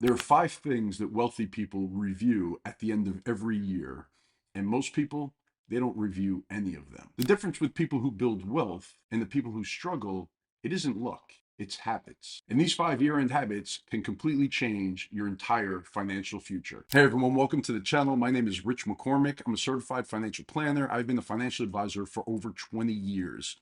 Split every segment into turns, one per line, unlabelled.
There are five things that wealthy people review at the end of every year, and most people, they don't review any of them. The difference with people who build wealth and the people who struggle, it isn't luck, it's habits. And these five year-end habits can completely change your entire financial future. Hey everyone, welcome to the channel. My name is Rich McCormick. I'm a certified financial planner. I've been a financial advisor for over 20 years.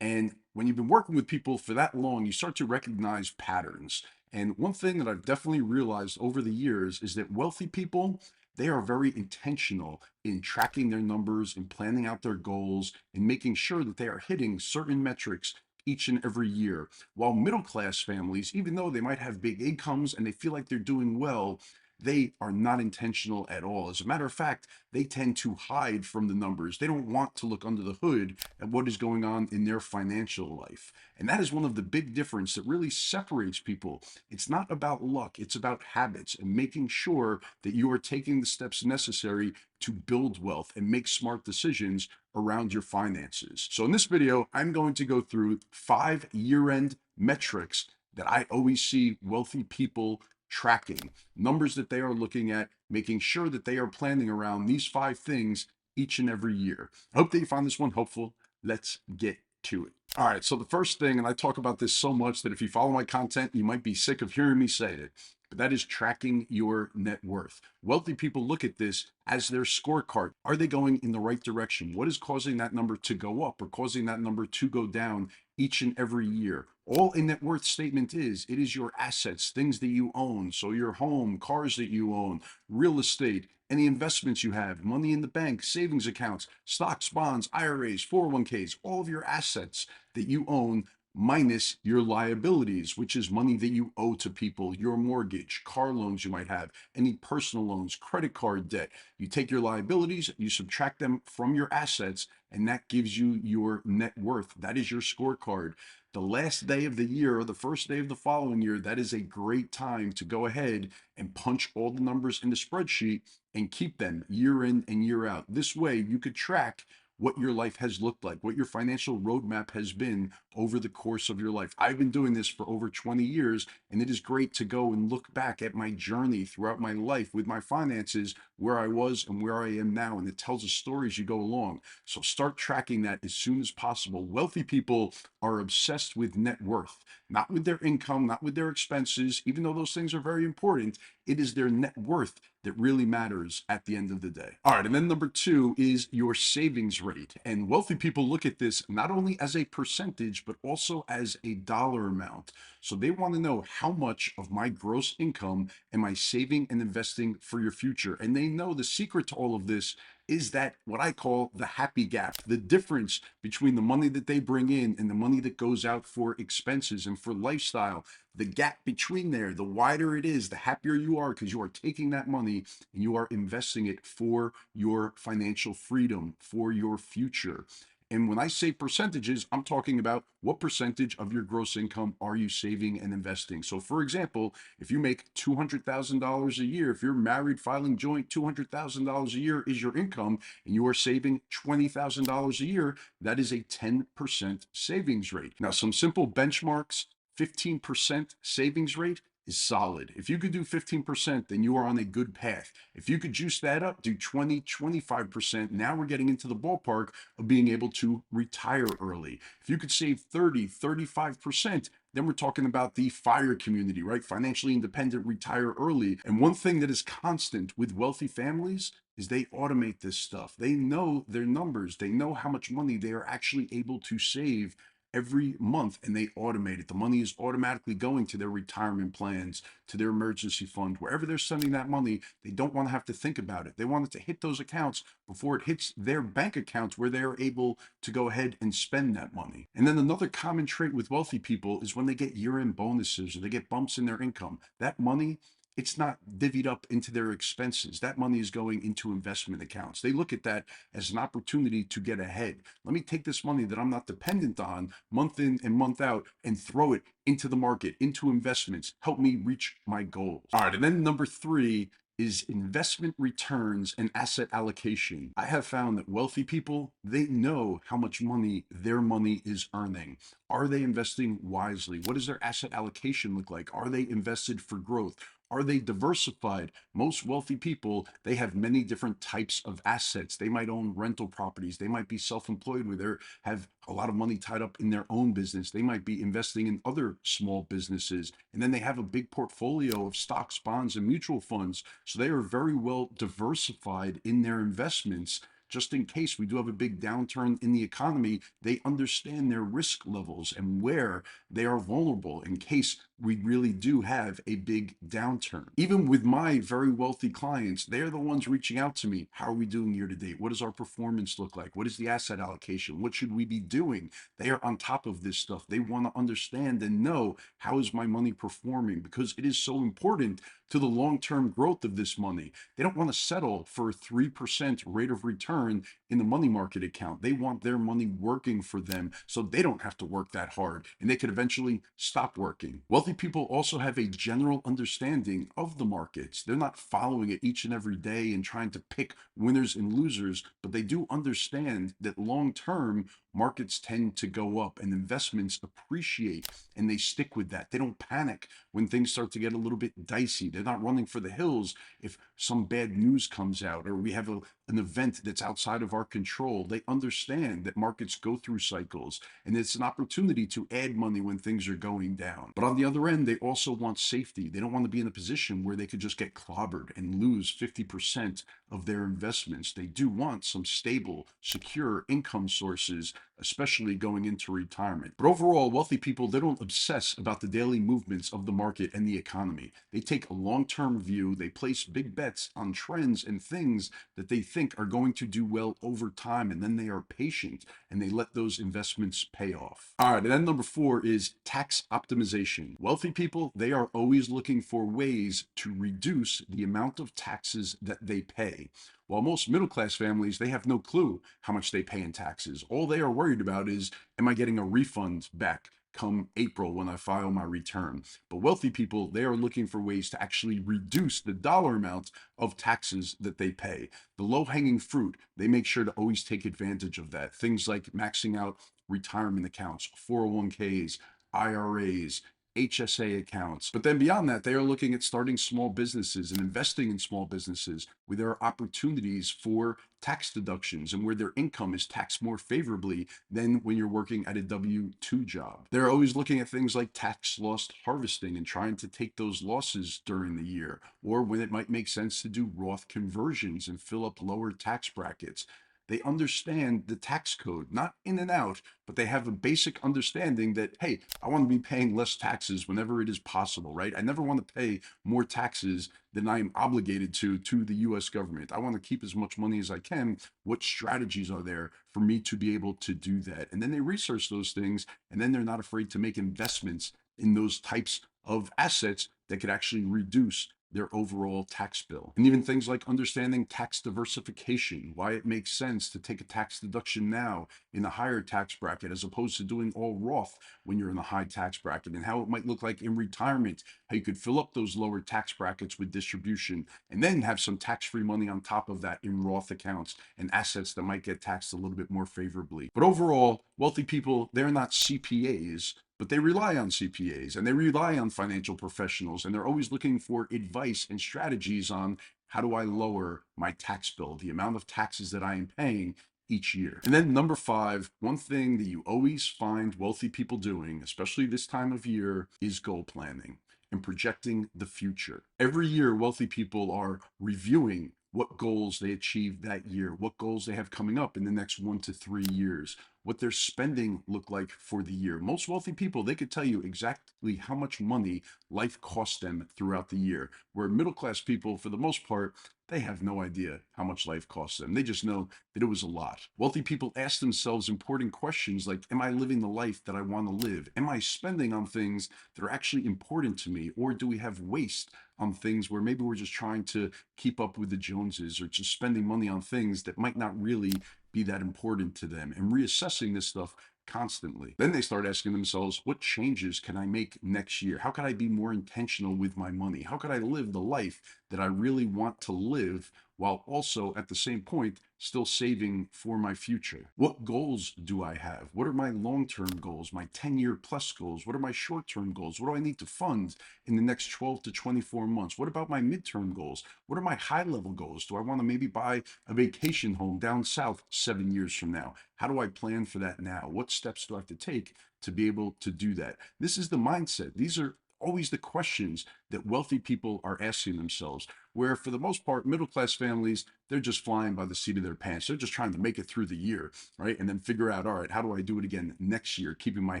And when you've been working with people for that long, you start to recognize patterns. And one thing that I've definitely realized over the years is that wealthy people, they are very intentional in tracking their numbers and planning out their goals and making sure that they are hitting certain metrics each and every year. While middle class families, even though they might have big incomes and they feel like they're doing well, they are not intentional at all. As a matter of fact, they tend to hide from the numbers. They don't want to look under the hood at what is going on in their financial life. And that is one of the big difference that really separates people. It's not about luck, it's about habits and making sure that you are taking the steps necessary to build wealth and make smart decisions around your finances. So in this video, I'm going to go through 5 year-end metrics that I always see wealthy people tracking, numbers that they are looking at, making sure that they are planning around these 5 things each and every year. I hope that you found this one helpful. Let's get to it. All right, so the first thing, and I talk about this so much that if you follow my content, you might be sick of hearing me say it, but that is tracking your net worth. Wealthy people look at this as their scorecard. Are they going in the right direction? What is causing that number to go up or causing that number to go down each and every year? All a net worth statement is, it is your assets, things that you own. So your home, cars that you own, real estate, any investments you have, money in the bank, savings accounts, stocks, bonds, IRAs, 401ks, all of your assets that you own minus your liabilities, which is money that you owe to people, your mortgage, car loans you might have, any personal loans, credit card debt. You take your liabilities, you subtract them from your assets, and that gives you your net worth. That is your scorecard. The last day of the year or the first day of the following year, that is a great time to go ahead and punch all the numbers in the spreadsheet and keep them year in and year out. This way, you could track what your life has looked like, what your financial roadmap has been over the course of your life. I've been doing this for over 20 years, and it is great to go and look back at my journey throughout my life with my finances, where I was and where I am now. And it tells a story as you go along. So start tracking that as soon as possible. Wealthy people are obsessed with net worth, not with their income, not with their expenses, even though those things are very important. It is their net worth that really matters at the end of the day. All right, and then number 2 is your savings rate. And wealthy people look at this not only as a percentage, but also as a dollar amount. So they want to know, how much of my gross income am I saving and investing for your future? And they know the secret to all of this is that what I call the happy gap, the difference between the money that they bring in and the money that goes out for expenses and for lifestyle. The gap between there, the wider it is, the happier you are, because you are taking that money and you are investing it for your financial freedom, for your future. And when I say percentages, I'm talking about what percentage of your gross income are you saving and investing. So for example, if you make $200,000 a year, if you're married filing joint, $200,000 a year is your income, and you are saving $20,000 a year, that is a 10% savings rate. Now, some simple benchmarks: 15% savings rate is solid. If you could do 15%, then you are on a good path. If you could juice that up, do 20, 25%, now we're getting into the ballpark of being able to retire early. If you could save 30, 35%, then we're talking about the FIRE community, right? Financially independent, retire early. And one thing that is constant with wealthy families is they automate this stuff. They know their numbers. They know how much money they are actually able to save every month, and they automate it. The money is automatically going to their retirement plans, to their emergency fund, wherever they're sending that money. They don't want to have to think about it. They want it to hit those accounts before it hits their bank accounts, where they're able to go ahead and spend that money. And then another common trait with wealthy people is when they get year-end bonuses or they get bumps in their income, that money, it's not divvied up into their expenses. That money is going into investment accounts. They look at that as an opportunity to get ahead. Let me take this money that I'm not dependent on month in and month out and throw it into the market, into investments, help me reach my goals. All right, and then number 3 is investment returns and asset allocation. I have found that wealthy people, they know how much money their money is earning. Are they investing wisely? What does their asset allocation look like? Are they invested for growth? Are they diversified? Most wealthy people, they have many different types of assets. They might own rental properties. They might be self-employed where they have a lot of money tied up in their own business. They might be investing in other small businesses. And then they have a big portfolio of stocks, bonds, and mutual funds. So they are very well diversified in their investments. Just in case we do have a big downturn in the economy, they understand their risk levels and where they are vulnerable in case we really do have a big downturn. Even with my very wealthy clients, they're the ones reaching out to me. How are we doing year to date? What does our performance look like? What is the asset allocation? What should we be doing? They are on top of this stuff. They want to understand and know, how is my money performing? Because it is so important to the long-term growth of this money. They don't want to settle for a 3% rate of return in the money market account. They want their money working for them so they don't have to work that hard and they could eventually stop working. Wealthy people also have a general understanding of the markets. They're not following it each and every day and trying to pick winners and losers, but they do understand that long-term markets tend to go up and investments appreciate and they stick with that. They don't panic when things start to get a little bit dicey. They're not running for the hills if some bad news comes out or we have an event that's outside of our control. They understand that markets go through cycles and it's an opportunity to add money when things are going down. But on the other end, they also want safety. They don't want to be in a position where they could just get clobbered and lose 50% of their investments. They do want some stable, secure income sources, especially going into retirement. But overall, wealthy people, they don't obsess about the daily movements of the market and the economy. They take a long-term view. They place big bets on trends and things that they think are going to do well over time, and then they are patient and they let those investments pay off. All right, and then number 4 is tax optimization. Wealthy people, they are always looking for ways to reduce the amount of taxes that they pay. While most middle class families, they have no clue how much they pay in taxes. All they are worried about is, am I getting a refund back come April when I file my return? But wealthy people, they are looking for ways to actually reduce the dollar amount of taxes that they pay. The low-hanging fruit, they make sure to always take advantage of that. Things like maxing out retirement accounts, 401ks, IRAs, HSA accounts. But then beyond that, they are looking at starting small businesses and investing in small businesses where there are opportunities for tax deductions and where their income is taxed more favorably than when you're working at a W-2 job. They're always looking at things like tax loss harvesting and trying to take those losses during the year, or when it might make sense to do Roth conversions and fill up lower tax brackets. They understand the tax code, not in and out, but they have a basic understanding that, hey, I want to be paying less taxes whenever it is possible, right? I never want to pay more taxes than I am obligated to the US government. I want to keep as much money as I can. What strategies are there for me to be able to do that? And then they research those things, and then they're not afraid to make investments in those types of assets that could actually reduce their overall tax bill. And even things like understanding tax diversification, why it makes sense to take a tax deduction now in a higher tax bracket as opposed to doing all Roth when you're in the high tax bracket, and how it might look like in retirement, how you could fill up those lower tax brackets with distribution and then have some tax-free money on top of that in Roth accounts and assets that might get taxed a little bit more favorably. But overall, wealthy people, they're not CPAs, but they rely on CPAs and they rely on financial professionals, and they're always looking for advice and strategies on, how do I lower my tax bill, the amount of taxes that I am paying each year. And then number 5, one thing that you always find wealthy people doing, especially this time of year, is goal planning and projecting the future. Every year, wealthy people are reviewing what goals they achieved that year, what goals they have coming up in the next 1 to 3 years, what their spending look like for the year. Most wealthy people, they could tell you exactly how much money life costs them throughout the year, where middle class people, for the most part, they have no idea how much life costs them. They just know that it was a lot. Wealthy people ask themselves important questions like, am I living the life that I want to live? Am I spending on things that are actually important to me? Or do we have waste on things where maybe we're just trying to keep up with the Joneses, or just spending money on things that might not really be that important to them, and reassessing this stuff constantly. Then they start asking themselves, what changes can I make next year? How can I be more intentional with my money? How could I live the life that I really want to live while also at the same point still saving for my future? What goals do I have? What are my long-term goals, my 10-year plus goals? What are my short-term goals? What do I need to fund in the next 12 to 24 months? What about my midterm goals? What are my high-level goals? Do I want to maybe buy a vacation home down south 7 years from now? How do I plan for that now? What steps do I have to take to be able to do that? This is the mindset. These are always the questions that wealthy people are asking themselves, where for the most part, middle class families, they're just flying by the seat of their pants. They're just trying to make it through the year, right? And then figure out, all right, how do I do it again next year, keeping my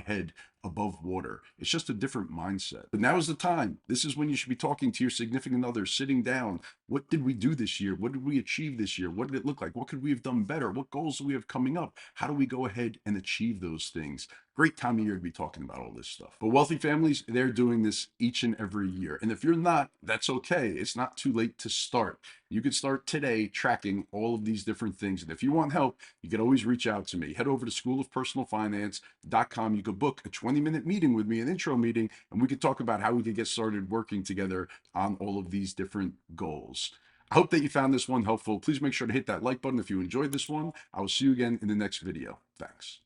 head above water? It's just a different mindset. But now is the time. This is when you should be talking to your significant other, sitting down. What did we do this year? What did we achieve this year? What did it look like? What could we have done better? What goals do we have coming up? How do we go ahead and achieve those things? Great time of year to be talking about all this stuff. But wealthy families, they're doing this each and every year. And if you're not, that's okay. It's not too late to start. You could start today tracking all of these different things. And if you want help, you can always reach out to me. Head over to schoolofpersonalfinance.com. You could book a 20-minute meeting with me, an intro meeting, and we could talk about how we could get started working together on all of these different goals. I hope that you found this one helpful. Please make sure to hit that like button if you enjoyed this one. I will see you again in the next video. Thanks.